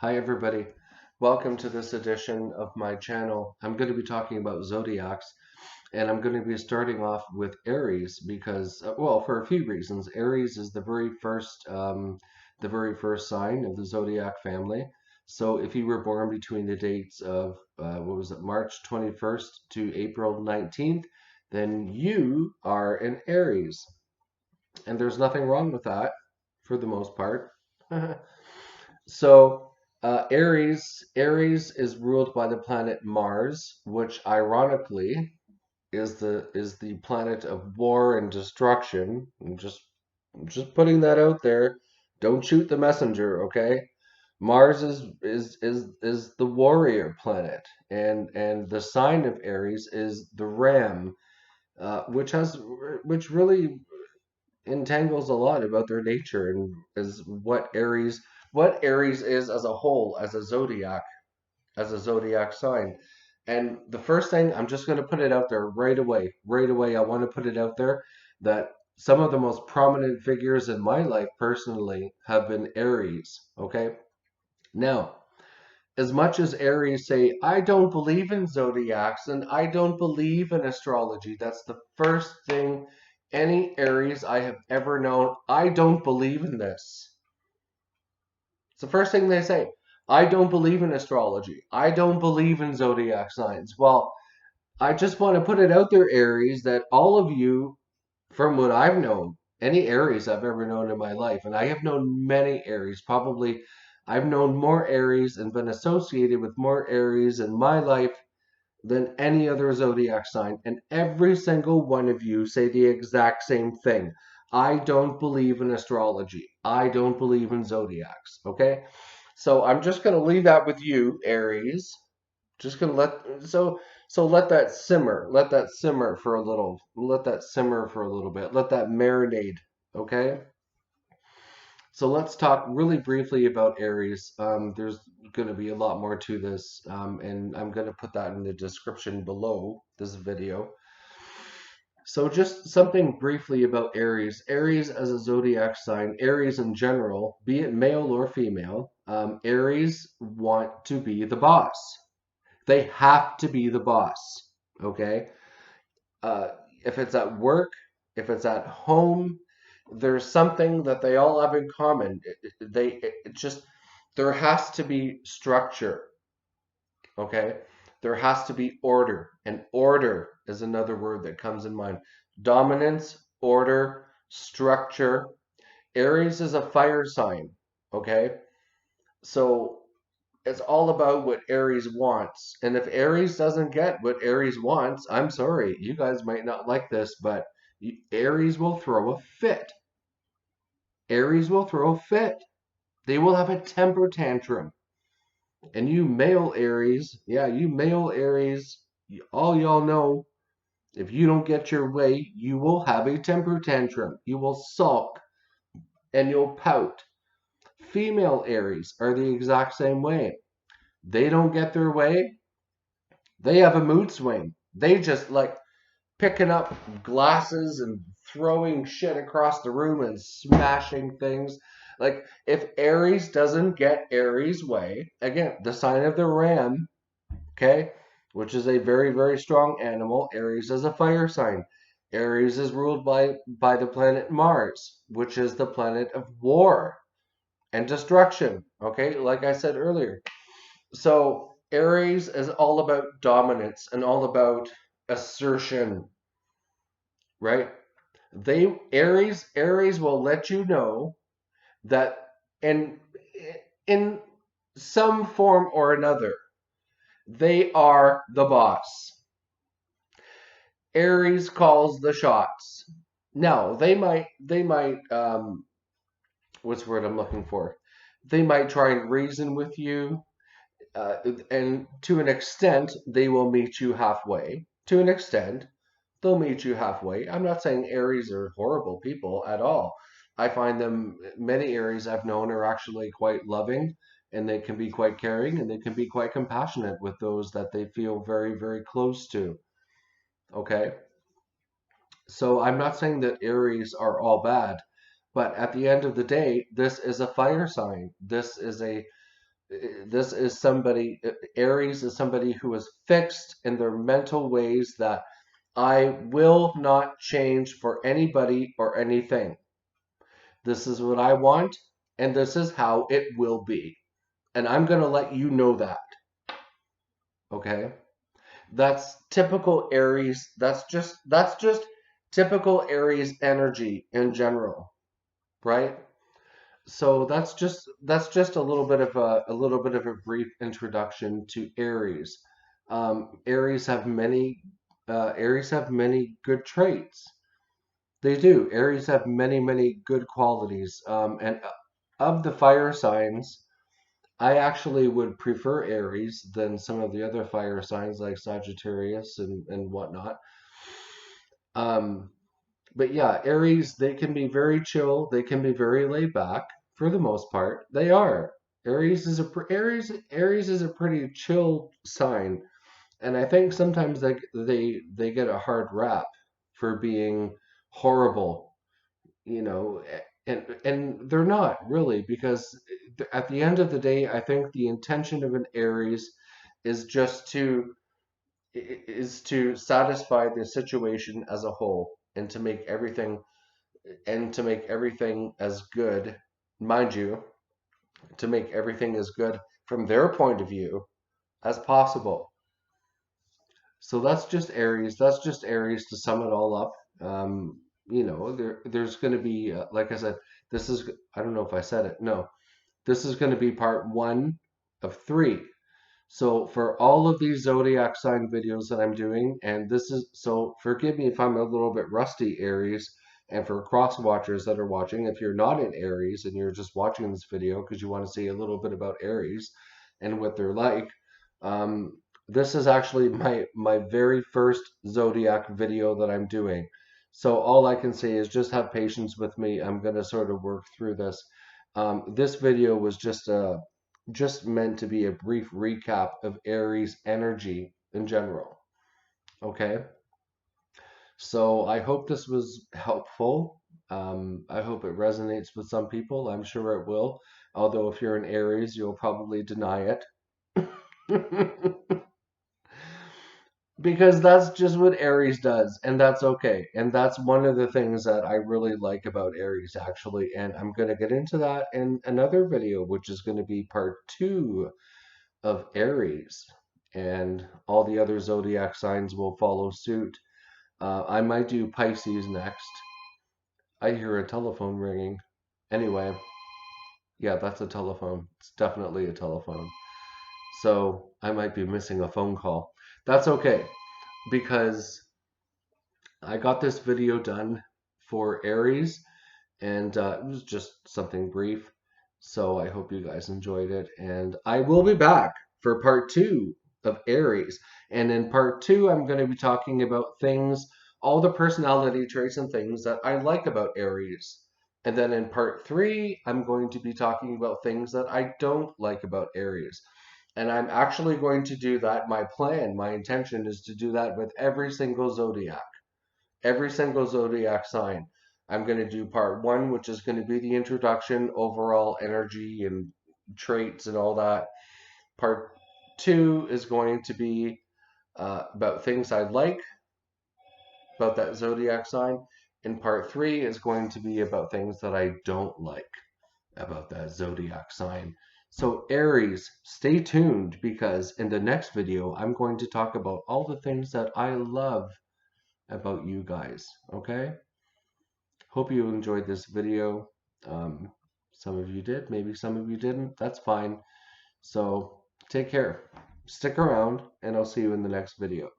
Hi everybody, welcome to this edition of my channel. I'm going to be talking about zodiacs, and I'm going to be starting off with Aries because, well, for a few reasons. Aries is the very first sign of the zodiac family. So if you were born between the dates of March 21st to April 19th, then you are an Aries, and there's nothing wrong with that for the most part. So Aries is ruled by the planet Mars, which ironically is the planet of war and destruction. I'm just putting that out there. Don't shoot the messenger, okay? Mars is the warrior planet, and the sign of Aries is the ram, which really entangles a lot about their nature and is what Aries is as a whole, as a zodiac sign. And the first thing, I'm just going to put it out there right away. Right away, I want to put it out there that some of the most prominent figures in my life personally have been Aries. Okay. Now, as much as Aries say, I don't believe in zodiacs and I don't believe in astrology, that's the first thing any Aries I have ever known. I don't believe in this. It's the first thing they say. I don't believe in astrology. I don't believe in zodiac signs. Well, I just want to put it out there, Aries, that all of you, from what I've known, any Aries I've ever known in my life, and I have known many Aries, probably I've known more Aries and been associated with more Aries in my life than any other zodiac sign. And every single one of you say the exact same thing. I don't believe in astrology. I don't believe in zodiacs. Okay? So I'm just going to leave that with you, Aries. Just going to let that simmer. Let that simmer for a little. Let that simmer for a little bit. Let that marinate. Okay? So let's talk really briefly about Aries. There's going to be a lot more to this, and I'm going to put that in the description below this video. So just something briefly about Aries. Aries as a zodiac sign, Aries in general, be it male or female, Aries want to be the boss. They have to be the boss. Okay? Uh, if it's at work, if it's at home, there's something that they all have in common. It just there has to be structure, okay? There has to be order, and order is another word that comes in mind. Dominance, order, structure. Aries is a fire sign, okay? So it's all about what Aries wants. And if Aries doesn't get what Aries wants, I'm sorry, you guys might not like this, but Aries will throw a fit. Aries will throw a fit. They will have a temper tantrum. And you male Aries, yeah, you male Aries, all y'all know, if you don't get your way, you will have a temper tantrum. You will sulk and you'll pout. Female Aries are the exact same way. They don't get their way, they have a mood swing. They just like picking up glasses and throwing shit across the room and smashing things. Like if Aries doesn't get Aries' way, again, the sign of the ram, okay, which is a very, very strong animal. Aries is a fire sign. Aries is ruled by the planet Mars, which is the planet of war and destruction. Okay, like I said earlier. So Aries is all about dominance and all about assertion, right? Aries will let you know that in in some form or another, they are the boss. Aries calls the shots. No, they might what's the word I'm looking for? They might try and reason with you, uh, and to an extent, they will meet you halfway. To an extent, they'll meet you halfway. I'm not saying Aries are horrible people at all. I find many Aries I've known are actually quite loving, and they can be quite caring, and they can be quite compassionate with those that they feel very, very close to. Okay? So I'm not saying that Aries are all bad, but at the end of the day, this is a fire sign. This is somebody, Aries is somebody who is fixed in their mental ways that I will not change for anybody or anything. This is what I want, and this is how it will be. And I'm going to let you know that. Okay? That's typical Aries. That's just typical Aries energy in general, right? So that's just a little bit of a brief introduction to Aries. Aries have many good traits. They do. Aries have many good qualities. And of the fire signs, I actually would prefer Aries than some of the other fire signs like Sagittarius and whatnot. Um, but yeah, Aries, they can be very chill. They can be very laid back for the most part. They are. Aries is a pretty chill sign, and I think sometimes they get a hard rap for being horrible, and they're not really, because at the end of the day, I think the intention of an Aries is just to satisfy the situation as a whole and to make everything as good, mind you, to make everything as good from their point of view as possible. So that's just Aries. That's just Aries to sum it all up. There's going to be, like I said, this is, I don't know if I said it. No, this is going to be part one of three. So for all of these zodiac sign videos that I'm doing, and so forgive me if I'm a little bit rusty, Aries, and for cross watchers that are watching, if you're not in Aries and you're just watching this video because you want to see a little bit about Aries and what they're like, um, this is actually my very first zodiac video that I'm doing. So all I can say is just have patience with me. I'm gonna sort of work through this. This video was just meant to be a brief recap of Aries energy in general. Okay, so I hope this was helpful. I hope it resonates with some people. I'm sure it will. Although if you're an Aries, you'll probably deny it. Because that's just what Aries does, and that's okay. And that's one of the things that I really like about Aries, actually. And I'm going to get into that in another video, which is going to be part two of Aries. And all the other zodiac signs will follow suit. I might do Pisces next. I hear a telephone ringing. Anyway, yeah, that's a telephone. It's definitely a telephone. So I might be missing a phone call. That's okay, because I got this video done for Aries, and it was just something brief. So I hope you guys enjoyed it, and I will be back for part two of Aries. And in part two, I'm going to be talking about all the personality traits and things that I like about Aries. And then in part three, I'm going to be talking about things that I don't like about Aries. And I'm actually going to do that. My intention is to do that with every single zodiac sign. I'm going to do part one, which is going to be the introduction, overall energy and traits and all that. Part two is going to be about things I like about that zodiac sign. And part three is going to be about things that I don't like about that zodiac sign. So, Aries, stay tuned, because in the next video, I'm going to talk about all the things that I love about you guys. Okay? Hope you enjoyed this video. Um, some of you did, maybe some of you didn't. That's fine. So take care. Stick around, and I'll see you in the next video.